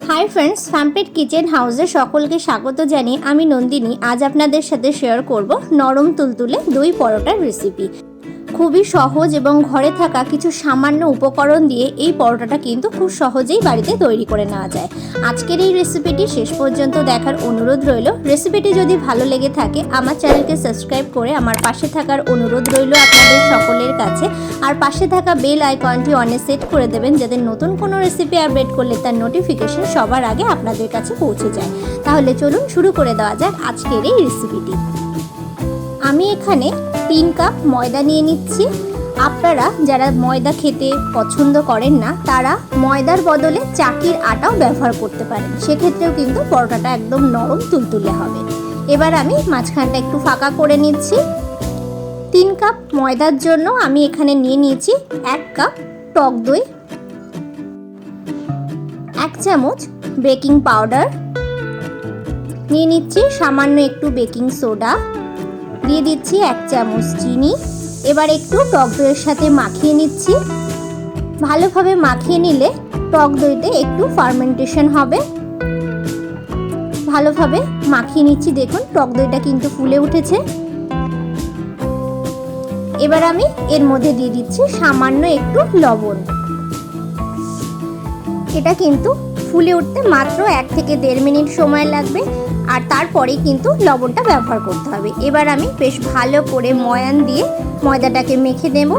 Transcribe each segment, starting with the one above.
Hi friends, perfect kitchen হাউসে সকলকে স্বাগত জানিয়ে আমি নন্দিনী আজ আপনাদের সাথে শেয়ার করব নরম তুলতুলে দই পরোটার রেসিপি। খুবই সহজ এবং ঘরে থাকা কিছু সামান্য উপকরণ দিয়ে এই পরোটাটা কিন্তু খুব সহজেই বাড়িতে তৈরি করে নেওয়া যায়। আজকের এই রেসিপিটি শেষ পর্যন্ত দেখার অনুরোধ রইল। রেসিপিটি যদি ভালো লেগে থাকে আমার চ্যানেলকে সাবস্ক্রাইব করে আমার পাশে থাকার অনুরোধ রইল আপনাদের সকলের কাছে। আর পাশে থাকা বেল আইকনটি অনে সেট করে দেবেন যাতে নতুন কোনো রেসিপি আপডেট করলে তার নোটিফিকেশন সবার আগে আপনাদের কাছে পৌঁছে যায়। তাহলে চলুন শুরু করে দেওয়া যাক আজকের এই রেসিপিটি। আমি এখানে 3 কাপ ময়দা নিয়ে নিচ্ছি। আপনারা যারা ময়দা খেতে পছন্দ করেন না তারা ময়দার বদলে চাকির আটাও ব্যবহার করতে পারেন, সেক্ষেত্রেও কিন্তু পরোটাটা একদম নরম তুলতুলে হবে। এবার আমি মাঝখানটা একটু ফাঁকা করে নিচ্ছি। 3 কাপ ময়দার জন্য আমি এখানে নিয়ে নিয়েছি 1 কাপ টক দই, 1 চামচ বেকিং পাউডার, নিয়ে নিচ্ছি সামান্য একটু বেকিং সোডা, দিয়ে দিচ্ছি 1 চামচ চিনি। এবার একটু টক দইয়ের সাথে মাখিয়ে নিচ্ছি। ভালোভাবে মাখিয়ে নিলে টক দইতে একটু ফার্মেন্টেশন হবে। ভালোভাবে মাখিয়ে নিচ্ছি, দেখুন টক দইটা কিন্তু ফুলে উঠেছে। এবার আমি এর মধ্যে দিয়ে দিচ্ছি সামান্য একটু লবণ। এটা কিন্তু ফুলে উঠতে মাত্র 1 থেকে 1.5 মিনিট সময় লাগবে, আর তারপরেই কিন্তু লবণটা ব্যবহার করতে হবে। এবার আমি বেশ ভালো করে ময়ান দিয়ে ময়দাটাকে মেখে নেব।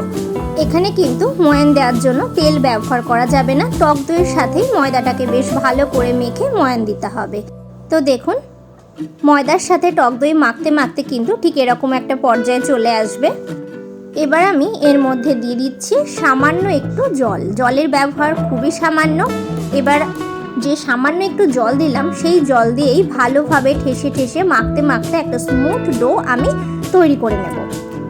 এখানে কিন্তু ময়ান দেওয়ার জন্য তেল ব্যবহার করা যাবে না, টক দইয়ের সাথেই ময়দাটাকে বেশ ভালো করে মেখে ময়ান দিতে হবে। তো দেখুন ময়দার সাথে টক দই মাখতে মাখতে কিন্তু ঠিক এরকম একটা পর্যায়ে চলে আসবে। এবার আমি এর মধ্যে দিয়ে দিচ্ছি সামান্য একটু জল। জলের ব্যবহার খুবই সামান্য। এবার যে সামান্য একটু জল দিলাম সেই জল দিয়েই ভালোভাবে ঠেসে ঠেসে মাখতে মাখতে একটা স্মুথ ডো আমি তৈরি করে নেব।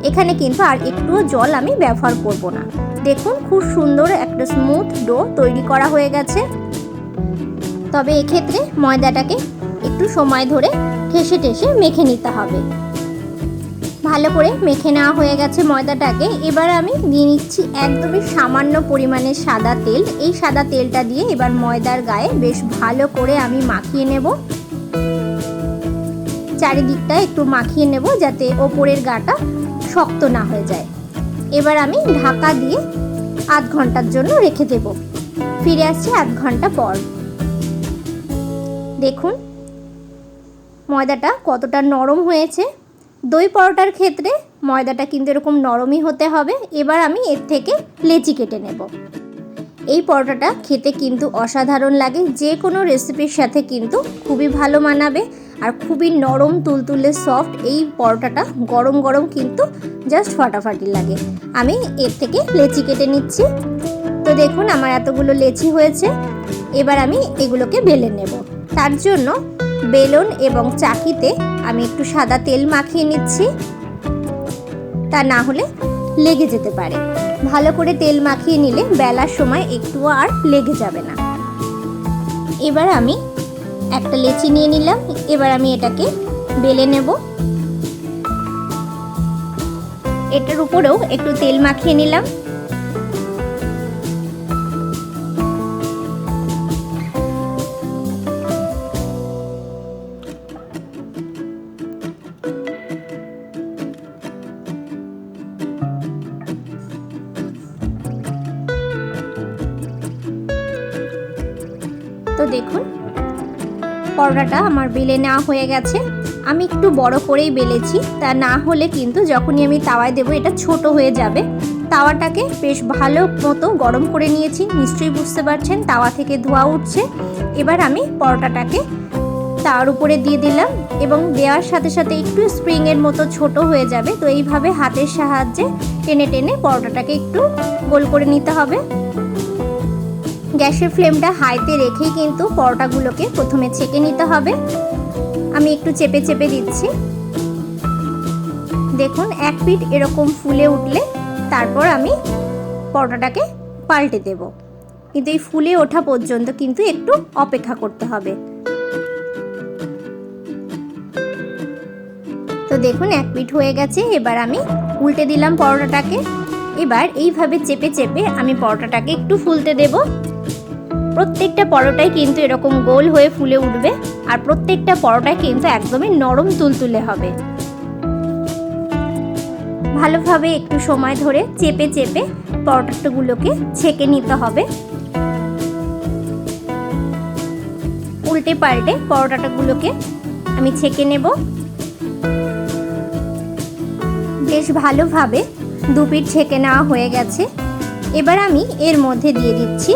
এখানে কিন্তু আর একটুও জল আমি ব্যবহার করব না। দেখুন খুব সুন্দর একটা স্মুথ ডো তৈরি করা হয়ে গেছে। তবে এক্ষেত্রে ময়দাটাকে একটু সময় ধরে ঠেসে ঠেসে মেখে নিতে হবে। ভালো করে মেখে নেওয়া হয়ে গেছে ময়দাটাকে। এবার আমি দিয়ে নিচ্ছি একদমই সামান্য পরিমাণে সাদা তেল। এই সাদা তেলটা দিয়ে এবার ময়দার গায়ে বেশ ভালো করে আমি মাখিয়ে নেব। চারিদিকটা একটু মাখিয়ে নেব যাতে ওপরের গাটা শক্ত না হয়ে যায়। এবার আমি ঢাকা দিয়ে আধ ঘন্টার জন্য রেখে দেব। ফিরে আসছি আধ ঘন্টা পর। দেখুন ময়দাটা কতটা নরম হয়েছে। দই পরোটার ক্ষেত্রে ময়দাটা কিন্তু এরকম নরমই হতে হবে। এবার আমি এর থেকে লেচি কেটে নেব। এই পরোটাটা খেতে কিন্তু অসাধারণ লাগে, যে কোনো রেসিপির সাথে কিন্তু খুবই ভালো মানাবে। আর খুবই নরম তুলতুলে সফট এই পরোটাটা গরম গরম কিন্তু জাস্ট ফাটাফাটি লাগে। আমি এর থেকে লেচি কেটে নিচ্ছি। তো দেখুন আমার এতগুলো লেচি হয়েছে। এবার আমি এগুলোকে বেলে নেব। তার জন্য বেলন এবং চাকিতে আমি একটু সাদা তেল মাখিয়ে নিচ্ছি, তা না হলে লেগে যেতে পারে। ভালো করে তেল মাখিয়ে নিলে বেলার সময় একটুও আর লেগে যাবে না। এবার আমি একটা লেচি নিয়ে নিলাম। এবার আমি এটাকে বেলে নেব। এটার উপরেও একটু তেল মাখিয়ে নিলাম। তো দেখুন পরোটাটা আমার বেলে নেওয়া হয়ে গেছে। আমি একটু বড় করেই বেলেছি, তা না হলে কিন্তু যখনই আমি তাওয়ায় দেবো এটা ছোট হয়ে যাবে। তাওয়াটাকে বেশ ভালো মতো গরম করে নিয়েছি, নিশ্চয়ই বুঝতে পারছেন তাওয়া থেকে ধোঁয়া উঠছে। এবার আমি পরোটাটাকে তার উপরে দিয়ে দিলাম এবং দেওয়ার সাথে সাথে একটু স্প্রিংয়ের মতো ছোট হয়ে যাবে। তো এইভাবে হাতের সাহায্যে টেনে টেনে পরোটাটাকে একটু গোল করে নিতে হবে। গ্যাসের ফ্লেমটা হাইতে রেখেই কিন্তু পরোটাগুলোকে প্রথমে ছেঁকে নিতে হবে। আমি একটু চেপে চেপে দিচ্ছি। দেখুন এক পিঠ এরকম ফুলে উঠলে তারপর আমি পরোটাটাকে পাল্টে দেব, কিন্তু এই ফুলে ওঠা পর্যন্ত কিন্তু একটু অপেক্ষা করতে হবে। তো দেখুন এক পিঠ হয়ে গেছে। এবার আমি উল্টে দিলাম পরোটাটাকে। এবার এইভাবে চেপে চেপে আমি পরোটাটাকে একটু ফুলতে দেব। প্রত্যেকটা পরোটাই কিন্তু এরকম গোল হয়ে ফুলে উঠবে আর প্রত্যেকটা পরোটাই কিন্তু একদমই নরম তুলতুলে হবে। ভালোভাবে একটু সময় ধরে চেপে চেপে পরোটাগুলোকে ছেঁকে নিতে হবে। উল্টে পাল্টে পরোটাগুলোকে আমি ছেঁকে নেব। বেশ ভালোভাবে দুপিঠ ছেঁকে নেওয়া হয়ে গেছে। এবার আমি এর মধ্যে দিয়ে দিচ্ছি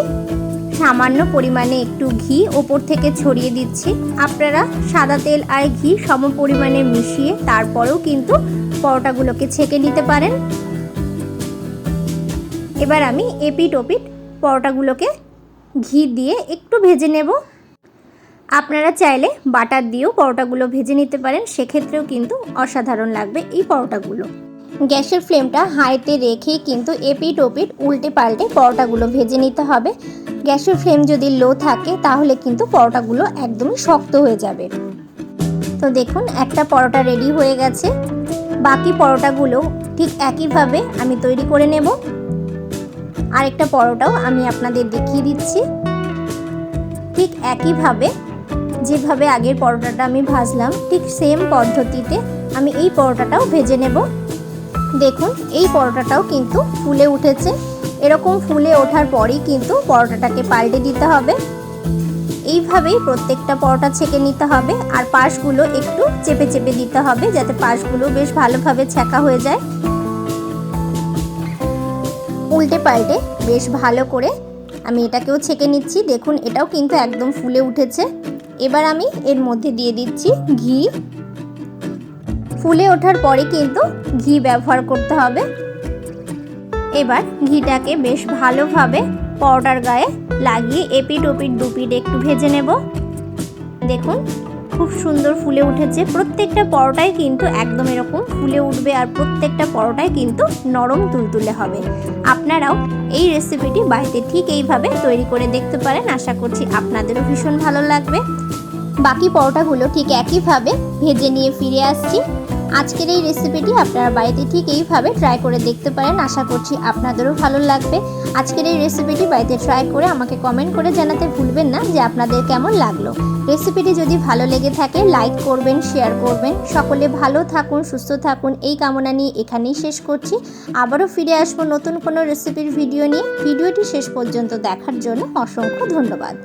সামান্য পরিমাণে একটু ঘি, ওপর থেকে ছড়িয়ে দিচ্ছি। আপনারা সাদা তেল আর ঘি সম পরিমাণে মিশিয়ে তারপরেও কিন্তু পরোটাগুলোকে ছেঁকে নিতে পারেন। এবার আমি এপিঠ ওপিঠ পরোটাগুলোকে ঘি দিয়ে একটু ভেজে নেব। আপনারা চাইলে বাটার দিয়েও পরোটাগুলো ভেজে নিতে পারেন, সেক্ষেত্রেও কিন্তু অসাধারণ লাগবে এই পরোটাগুলো। গ্যাসের ফ্লেমটা হাইতে রেখেই কিন্তু এপিঠ ওপিঠ উল্টে পাল্টে পরোটাগুলো ভেজে নিতে হবে। গ্যাসের ফ্লেম যদি লো থাকে তাহলে কিন্তু পরোটাগুলো একদমই শক্ত হয়ে যাবে। তো দেখুন একটা পরোটা রেডি হয়ে গেছে। বাকি পরোটাগুলো ঠিক একইভাবে আমি তৈরি করে নেব। আরেকটা পরোটাও আমি আপনাদের দেখিয়ে দিচ্ছি। ঠিক একইভাবে যেভাবে আগের পরোটাটা আমি ভাজলাম ঠিক সেম পদ্ধতিতে আমি এই পরোটাটাও ভেজে নেব। দেখুন এই পরোটাটাও কিন্তু ফুলে উঠেছে। এরকম ফুলে ওঠার পরেই কিন্তু পরোটাটাকে পাল্টে দিতে হবে। এইভাবেই প্রত্যেকটা পরোটা ছেঁকে নিতে হবে আর পাশগুলো একটু চেপে চেপে দিতে হবে যাতে পাশগুলো বেশ ভালোভাবে ছেঁকা হয়ে যায়। উল্টে পাল্টে বেশ ভালো করে আমি এটাকেও ছেঁকে নিচ্ছি। দেখুন এটাও কিন্তু একদম ফুলে উঠেছে। এবার আমি এর মধ্যে দিয়ে দিচ্ছি ঘি। ফুলে ওঠার পরে কিন্তু ঘি ব্যবহার করতে হবে। এবার ঘিটাকে বেশ ভালোভাবে পরোটার গায়ে লাগিয়ে এপিঠ ওপিঠ দুপিঠ একটু ভেজে নেব। দেখুন খুব সুন্দর ফুলে উঠেছে। প্রত্যেকটা পরোটাই কিন্তু একদম এরকম ফুলে উঠবে আর প্রত্যেকটা পরোটাই কিন্তু নরম তুলতুলে হবে। আপনারাও এই রেসিপিটি বাড়িতে ঠিক এইভাবে তৈরি করে দেখতে পারেন। আশা করছি আপনাদেরও ভীষণ ভালো লাগবে। বাকি পরোটাগুলো ঠিক একইভাবে ভেজে নিয়ে ফিরে আসছি। আজকের এই রেসিপিটি আপনারা বাড়িতে ঠিক এইভাবে ট্রাই করে দেখতে পারেন। আশা করছি আপনাদেরও ভালো লাগবে। আজকের এই রেসিপিটি বাড়িতে ট্রাই করে আমাকে কমেন্ট করে জানাতে ভুলবেন না যে আপনাদের কেমন লাগলো। রেসিপিটি যদি ভালো লেগে থাকে লাইক করবেন, শেয়ার করবেন। সকলে ভালো থাকুন, সুস্থ থাকুন এই কামনা নিয়ে এখানেই শেষ করছি। আবারও ফিরে আসবো নতুন কোনো রেসিপির ভিডিও নিয়ে। ভিডিওটি শেষ পর্যন্ত দেখার জন্য অসংখ্য ধন্যবাদ।